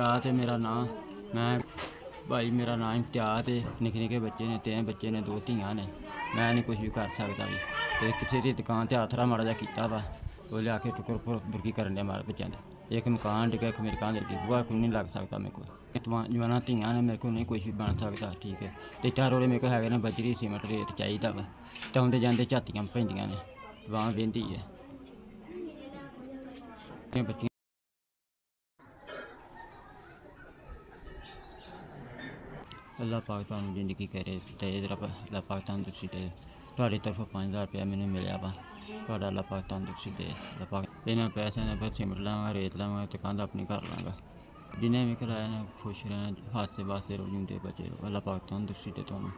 इम्तियाज़ है मेरा नाम। मैं भाई मेरा नाम इम्तियाज़ है। निक्के निक्के बच्चे ने, 3 बच्चे ने, 2 ਧੀਆਂ ने। मैं नहीं कुछ भी कर सकता जी। ते किसी की दुकान ते हत्थ माड़ा जा कीता वा, वो लिया के टुकर बुरकी करन दिया मारे बच्चों का। एक मकान डिग्गा, एक मेरी कंध डिग्गी, बुआ कोई नहीं लग सकता मेरे को। जवाना ਧੀਆਂ ने, मेरे को नहीं कुछ भी बन सकता। ठीक है, इट्टां रोड़े मेरे को है ना, बजरी सीमेंट रेत चाहिए वा। ते आउंदे जांदे झातियां पैंदियां ने, बांह वहिंदी है। बच्चियां अल्लाह पाक तुहानूं जिंदगी करे ते रब अल्लाह पाक तंदुरुस्ती दे। तुहाडी तरफों 5000 रुपया मैनूं मिलिया वा, तुहाडा अल्लाह पाक तंदुरुस्ती दे। अल्लाह पाक इन्हां पैसिਆਂ ਨਾਲ फिर सीमेंट लावांगा, रेत लावांगा ते कंध अपनी कर लांगा। जिन्हें भी कराया ना खुश रहना, हादसे वास्ते रोज़ बचे। अल्लाह पाक तंदुरुस्ती दे तुहानूं।